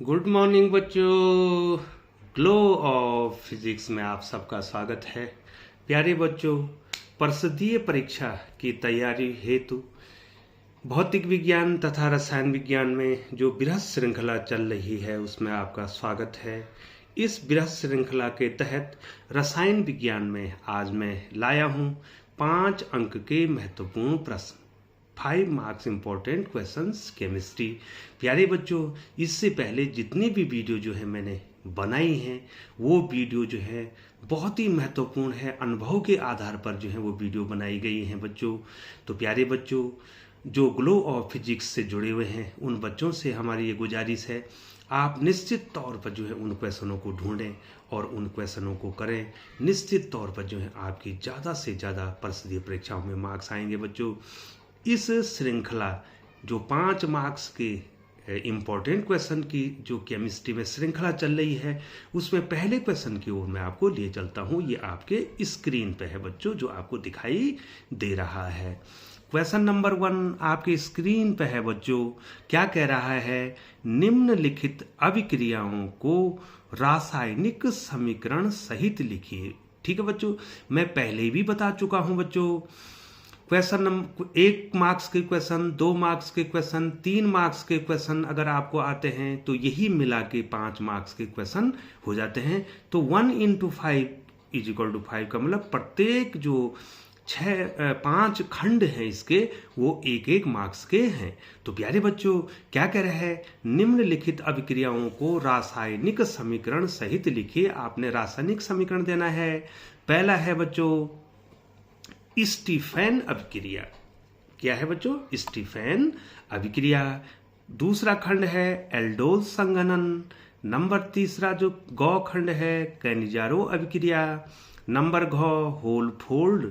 Good morning बच्चों। Glow of physics में आप सबका स्वागत है। प्यारे बच्चों, परिषदीय परीक्षा की तैयारी हेतु भौतिक विज्ञान तथा रसायन विज्ञान में जो बृहद श्रृंखला चल रही है उसमें आपका स्वागत है। इस बृहद श्रृंखला के तहत रसायन विज्ञान में आज मैं लाया हूँ 5 अंक के महत्वपूर्ण प्रश्न, 5 मार्क्स इंपॉर्टेंट क्वेश्चंस केमिस्ट्री। प्यारे बच्चों, इससे पहले जितनी भी वीडियो जो है मैंने बनाई हैं वो वीडियो जो है बहुत ही महत्वपूर्ण है, अनुभव के आधार पर जो है वो वीडियो बनाई गई हैं बच्चों। तो प्यारे बच्चों, जो ग्लो ऑफ फिजिक्स से जुड़े हुए हैं उन बच्चों से हमारी ये गुजारिश है, आप निश्चित तौर पर जो है उन क्वेश्चनों को ढूंढें और उन क्वेश्चनों को करें। निश्चित तौर पर जो है आपकी ज़्यादा से ज़्यादा परिषदीय परीक्षाओं में मार्क्स आएंगे बच्चों। इस श्रृंखला जो 5 मार्क्स के इम्पोर्टेंट क्वेश्चन की जो केमिस्ट्री में श्रृंखला चल रही है उसमें पहले क्वेश्चन की ओर मैं आपको लिए चलता हूं। ये आपके स्क्रीन पे है बच्चों, जो आपको दिखाई दे रहा है। क्वेश्चन नंबर 1 आपके स्क्रीन पे है बच्चों। क्या कह रहा है? निम्नलिखित अभिक्रियाओं को रासायनिक समीकरण सहित लिखिए। ठीक है बच्चों, मैं पहले भी बता चुका हूं बच्चों। क्वेश्चन नंबर 1 मार्क्स के क्वेश्चन, 2 मार्क्स के क्वेश्चन, 3 मार्क्स के क्वेश्चन अगर आपको आते हैं तो यही मिला के 5 मार्क्स के क्वेश्चन हो जाते हैं। तो 1 × 5 = 5 का मतलब प्रत्येक जो 5 खंड हैं इसके वो 1-1 मार्क्स के हैं। तो प्यारे बच्चों, क्या कह रहे हैं? निम्नलिखित अभिक्रियाओं को रासायनिक समीकरण सहित लिखिए। आपने रासायनिक समीकरण देना है। पहला है बच्चों स्टीफेन अभिक्रिया। क्या है बच्चों? स्टीफेन अभिक्रिया। दूसरा खंड है एल्डोज संघनन। नंबर तीसरा जो गौ खंड है कैनिजारो अभिक्रिया। नंबर घ होलफोल्ड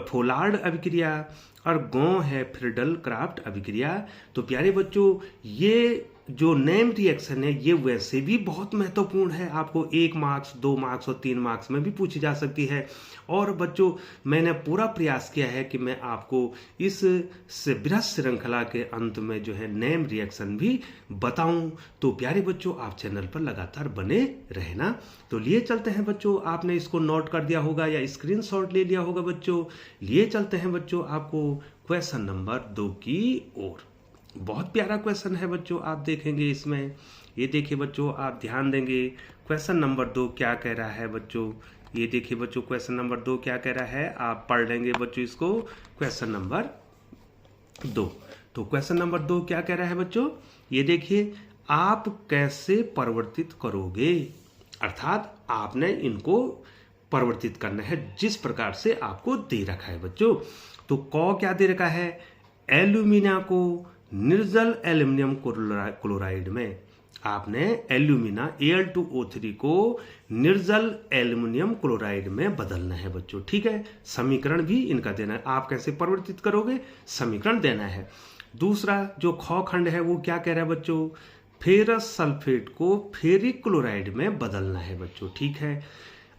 फोलार्ड अभिक्रिया। और गौ है फ्रीडल क्राफ्ट अभिक्रिया। तो प्यारे बच्चों, ये जो नेम रिएक्शन है ये वैसे भी बहुत महत्वपूर्ण है, आपको 1 मार्क्स, 2 मार्क्स और 3 मार्क्स में भी पूछी जा सकती है। और बच्चों, मैंने पूरा प्रयास किया है कि मैं आपको इस बृहद श्रृंखला के अंत में जो है नेम रिएक्शन भी बताऊं। तो प्यारे बच्चों, आप चैनल पर लगातार बने रहना। तो लिए चलते हैं बच्चों, आपने इसको नोट कर दिया होगा या स्क्रीनशॉट ले लिया होगा बच्चों। लिए चलते हैं बच्चों आपको क्वेश्चन नंबर 2 की ओर। बहुत प्यारा क्वेश्चन है बच्चों, आप देखेंगे इसमें। ये देखिए बच्चों, आप ध्यान देंगे। क्वेश्चन नंबर 2 क्या कह रहा है बच्चों? ये देखिए बच्चों, क्वेश्चन नंबर 2 क्या कह रहा है, आप पढ़ लेंगे बच्चों इसको। क्वेश्चन नंबर 2, तो क्वेश्चन नंबर 2 क्या कह रहा है बच्चों? ये देखिए, आप कैसे परिवर्तित करोगे, अर्थात आपने इनको परिवर्तित करना है जिस प्रकार से आपको दे रखा है बच्चों। तो क्या दे रखा है? एल्यूमिना को निर्जल एल्यूमिनियम क्लोराइड में आपने एल्यूमिना Al2O3 को निर्जल एल्यूमिनियम क्लोराइड में बदलना है बच्चों। ठीक है, समीकरण भी इनका देना है। आप कैसे परिवर्तित करोगे, समीकरण देना है। दूसरा जो ख खंड है वो क्या कह रहा है बच्चों? फेरस सल्फेट को फेरिक क्लोराइड में बदलना है बच्चों। ठीक है।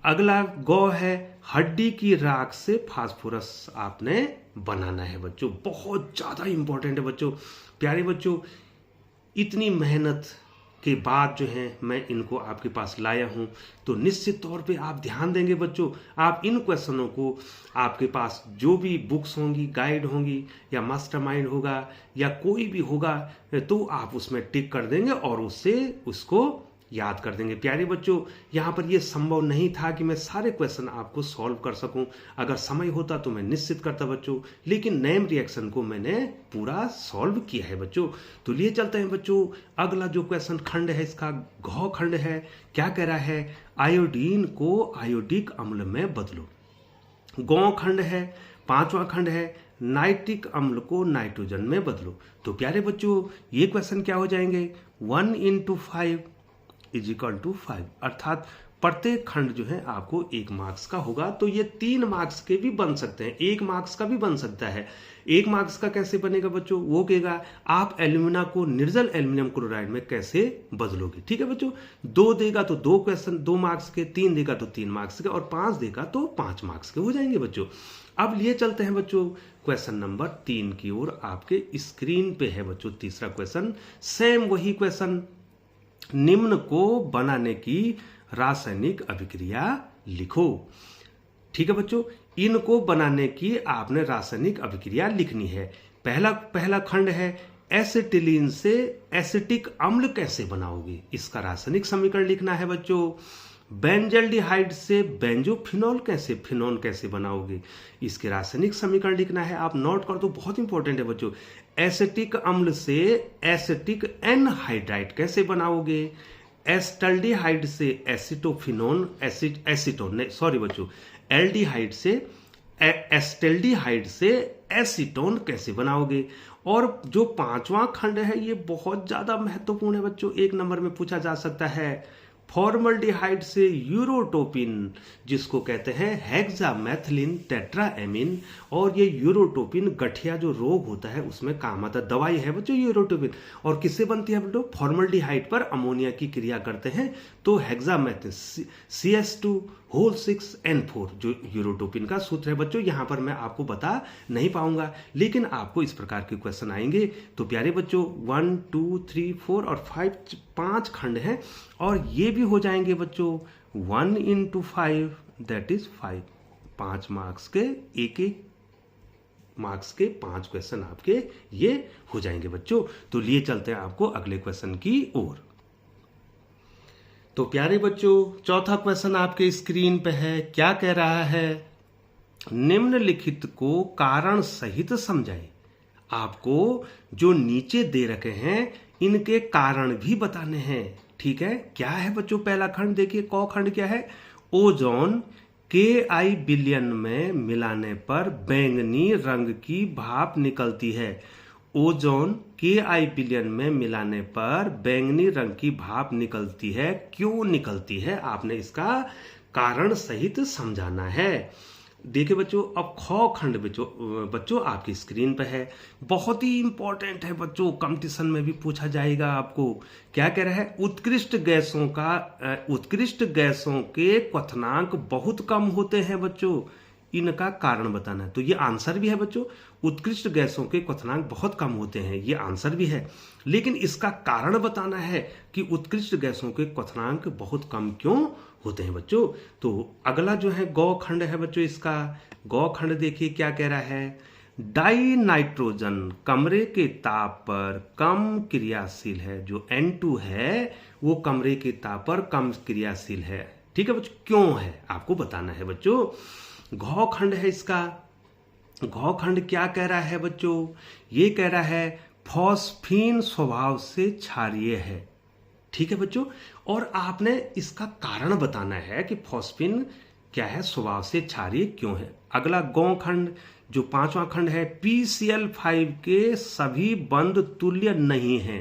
अगला गौ है हड्डी की राख से फास्फोरस आपने बनाना है बच्चों। बहुत ज्यादा इंपॉर्टेंट है बच्चों। प्यारे बच्चों, इतनी मेहनत के बाद जो है मैं इनको आपके पास लाया हूं, तो निश्चित तौर पे आप ध्यान देंगे बच्चों। आप इन क्वेश्चनों को, आपके पास जो भी बुक्स होंगी, गाइड होंगी या मास्टरमाइंड होगा या कोई भी होगा, तो आप उसमें टिक कर देंगे और उससे उसको याद कर देंगे। प्यारे बच्चों, यहाँ पर यह संभव नहीं था कि मैं सारे क्वेश्चन आपको सॉल्व कर सकूं। अगर समय होता तो मैं निश्चित करता बच्चों, लेकिन नेम रिएक्शन को मैंने पूरा सॉल्व किया है बच्चों। तो लिए चलते हैं बच्चों, अगला जो क्वेश्चन खंड है इसका घ खंड है। क्या कह रहा है? आयोडीन को आयोडिक अम्ल में बदलो। गौ खंड है। 5वां खंड है नाइट्रिक अम्ल को नाइट्रोजन में बदलो। तो प्यारे बच्चों, ये क्वेश्चन क्या हो जाएंगे? 1 × 5 = 5, अर्थात प्रत्येक खंड जो है आपको 1 मार्क्स का होगा। तो ये 3 मार्क्स के भी बन सकते हैं, 1 मार्क्स का भी बन सकता है। 1 मार्क्स का कैसे बनेगा बच्चों, वो कहेगा आप एल्यूमिना को निर्जल एल्यूमिनियम क्लोराइड में कैसे बदलोगे। ठीक है बच्चों, 2 देगा तो 2 क्वेश्चन 2 मार्क्स के, 3 देगा तो 3 मार्क्स के, और 5 देगा तो 5 मार्क्स के हो जाएंगे बच्चों। अब लिए चलते हैं बच्चों क्वेश्चन नंबर 3 की ओर। आपके स्क्रीन पे है बच्चों तीसरा क्वेश्चन, सेम वही क्वेश्चन, निम्न को बनाने की रासायनिक अभिक्रिया लिखो। ठीक है बच्चों, इनको बनाने की आपने रासायनिक अभिक्रिया लिखनी है। पहला खंड है एसिटिलीन से एसिटिक अम्ल कैसे बनाओगे, इसका रासायनिक समीकरण लिखना है बच्चों। बेंजल्डिहाइड से बेंजोफिनॉल फिनॉल कैसे बनाओगे, इसके रासायनिक समीकरण लिखना है। आप नोट कर दो, बहुत इंपॉर्टेंट है बच्चों। एसिटिक अम्ल से एसिटिक एनहाइड्राइड कैसे बनाओगे, एस्टल्डिहाइड से एसिटोफिनोन एल्डिहाइड से एस्टेल्डिहाइड से एसीटोन कैसे बनाओगे। और जो 5वां खंड है ये बहुत ज्यादा महत्वपूर्ण है बच्चों, 1 नंबर में पूछा जा सकता है। फॉर्मल्डिहाइड से यूरोटोपिन, जिसको कहते हैं हेक्सामेथिलीन टेट्राएमीन, और ये यूरोटोपिन गठिया जो रोग होता है उसमें काम आता है, दवाई है बच्चों यूरोटोपिन। और किससे बनती है बच्चों, फॉर्मल्डिहाइड पर अमोनिया की क्रिया करते हैं तो हेक्सामेथिलीन CH2 6N4 जो यूरोटोपिन का सूत्र है बच्चों, यहां पर मैं आपको बता नहीं पाऊंगा, लेकिन आपको इस प्रकार के क्वेश्चन आएंगे। तो प्यारे बच्चों 1 2 3 4 और 5 खंड हैं, और ये भी हो जाएंगे बच्चों 1 into 5 दैट इज 5 मार्क्स के, एक मार्क्स के 5 क्वेश्चन आपके ये हो जाएंगे बच्चों। तो लिए चलते हैं आपको अगले क्वेश्चन की ओर। तो प्यारे बच्चों चौथा क्वेश्चन आपके स्क्रीन पे है, क्या कह रहा है, निम्नलिखित को कारण सहित समझाए। आपको जो नीचे दे रखे हैं इनके कारण भी बताने हैं। ठीक है, क्या है बच्चों पहला खंड, देखिए क खंड क्या है, ओजोन Ki विलयन में मिलाने पर बैंगनी रंग की भाप निकलती है। ओजोन Ki विलयन में मिलाने पर बैंगनी रंग की भाप निकलती है, क्यों निकलती है, आपने इसका कारण सहित समझाना है। देखिए बच्चों अब ख खंड बच्चों आपकी स्क्रीन पे है, बहुत ही इंपॉर्टेंट है बच्चों, कंपटीशन में भी पूछा जाएगा आपको। क्या कह रहा है, उत्कृष्ट गैसों के क्वथनांक बहुत कम होते हैं बच्चों, इनका कारण बताना है। तो ये आंसर भी है बच्चों, उत्कृष्ट गैसों के क्वथनांक बहुत कम होते हैं, ये आंसर भी है, लेकिन इसका कारण बताना है कि उत्कृष्ट गैसों के क्वथनांक बहुत कम क्यों होते हैं बच्चों। तो अगला जो है गौ खंड है बच्चों, इसका गौ खंड देखिए क्या कह रहा है, डाई नाइट्रोजन कमरे के ताप पर कम क्रियाशील है, जो N2 है वो कमरे के ताप पर कम क्रियाशील है। ठीक है बच्चों, क्यों है आपको बताना है बच्चों। घ खंड है इसका, घ खंड क्या कह रहा है बच्चों, ये कह रहा है फॉस्फीन स्वभाव से क्षारीय है। ठीक है बच्चों, और आपने इसका कारण बताना है कि फॉस्फीन क्या है, स्वभाव से क्षारीय क्यों है। अगला गौ खंड जो 5वां खंड है, PCl5 के सभी बंध तुल्य नहीं है।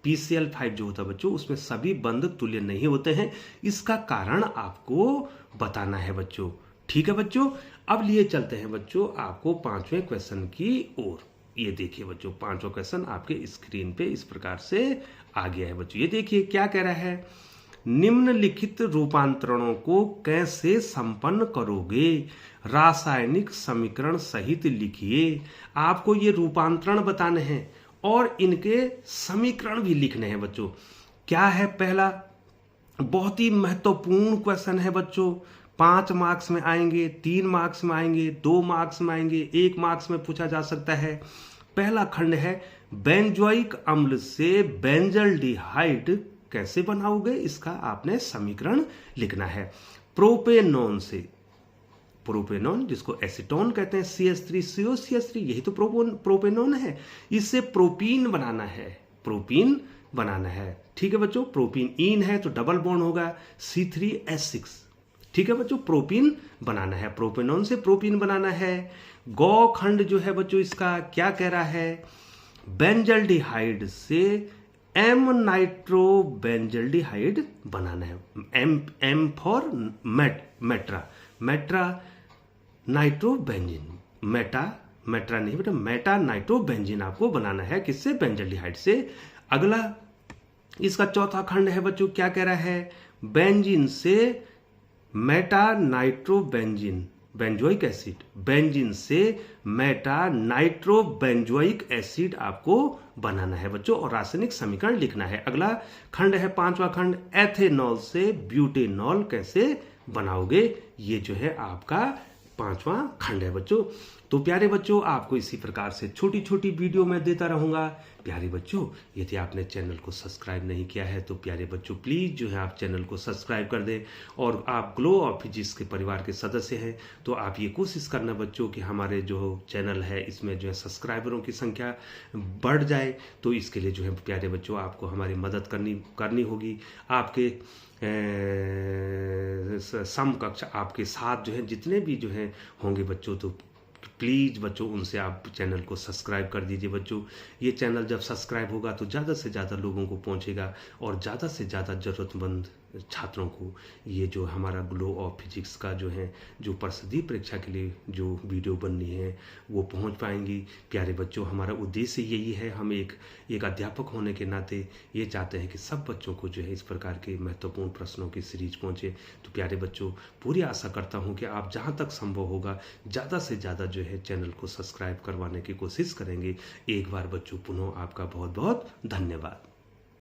PCl5 जो होता है बच्चों उसमें सभी बंध तुल्य नहीं होते हैं, इसका कारण आपको बताना है बच्चों। ठीक है बच्चों, अब लिए चलते हैं बच्चों आपको 5वें क्वेश्चन की ओर। ये देखिए बच्चों 5वां क्वेश्चन आपके स्क्रीन पे इस प्रकार से आ गया है बच्चों। ये देखिए क्या कह रहा है, निम्नलिखित रूपांतरणों को कैसे संपन्न करोगे, रासायनिक समीकरण सहित लिखिए। आपको ये रूपांतरण बताने हैं और इनके समीकरण भी लिखने हैं बच्चों। क्या है पहला, बहुत ही महत्वपूर्ण क्वेश्चन है बच्चों, 5 मार्क्स में आएंगे, 3 मार्क्स में आएंगे, 2 मार्क्स में आएंगे, 1 मार्क्स में पूछा जा सकता है। पहला खंड है बेंजोइक अम्ल से बेंजल्डिहाइड कैसे बनाओगे, इसका आपने समीकरण लिखना है। प्रोपेनॉन से, प्रोपेनॉन जिसको एसीटोन कहते हैं, CH3COCH3 यही तो प्रोपेनॉन है, इससे प्रोपीन बनाना है, प्रोपीन बनाना है। ठीक है बच्चों, प्रोपीन इन है तो डबल बॉन्ड होगा C3H6। ठीक है बच्चों, प्रोपीन बनाना है, प्रोपेनॉन से प्रोपीन बनाना है। गौ खंड जो है बच्चों इसका क्या कह रहा है, बेंजल्डिहाइड से एम नाइट्रो बेंजल्डिहाइड बनाना है। M for meta, meta nitro benzene, meta meta नहीं बेटा, मेटा नाइट्रोबेंजीन आपको बनाना है। किससे? बेंजल्डिहाइड से। अगला इसका चौथा खंड है बच्चों, क्या कह रहा है? बेंजीन से Meta nitrobenzene benzoic acid, benzene से मेटा नाइट्रोबेंजोइक एसिड आपको बनाना है बच्चों, और रासायनिक समीकरण लिखना है। अगला खंड है पांचवा खंड, एथेनॉल से ब्यूटेनॉल कैसे बनाओगे, ये जो है आपका पांचवा खंड है बच्चों। तो प्यारे बच्चों, आपको इसी प्रकार से छोटी छोटी वीडियो मैं देता रहूंगा। प्यारे बच्चों, यदि आपने चैनल को सब्सक्राइब नहीं किया है तो प्यारे बच्चों प्लीज जो है आप चैनल को सब्सक्राइब कर दें, और आप ग्लो ऑफ फिजिक्स के परिवार के सदस्य हैं तो आप ये कोशिश करना बच्चों कि हमारे जो चैनल है इसमें जो है सब्सक्राइबरों की संख्या बढ़ जाए। तो इसके लिए जो है प्यारे बच्चों आपको हमारी मदद करनी होगी। आपके समकक्ष आपके साथ जो है जितने भी जो है होंगे बच्चों, तो प्लीज़ बच्चों उनसे आप चैनल को सब्सक्राइब कर दीजिए बच्चों। ये चैनल जब सब्सक्राइब होगा तो ज़्यादा से ज़्यादा लोगों को पहुंचेगा, और ज़्यादा से ज़्यादा ज़रूरतमंद छात्रों को ये जो हमारा ग्लो ऑफ फिजिक्स का जो है जो प्रसिद्धि परीक्षा के लिए जो वीडियो बननी है वो पहुंच पाएंगी। प्यारे बच्चों, हमारा उद्देश्य यही है, हम एक अध्यापक होने के नाते ये चाहते हैं कि सब बच्चों को जो है इस प्रकार के महत्वपूर्ण प्रश्नों की सीरीज पहुंचे। तो प्यारे बच्चों, पूरी आशा करता हूं कि आप जहां तक संभव होगा ज़्यादा से ज़्यादा जो है चैनल को सब्सक्राइब करवाने की कोशिश करेंगे। एक बार बच्चों पुनः आपका बहुत बहुत धन्यवाद।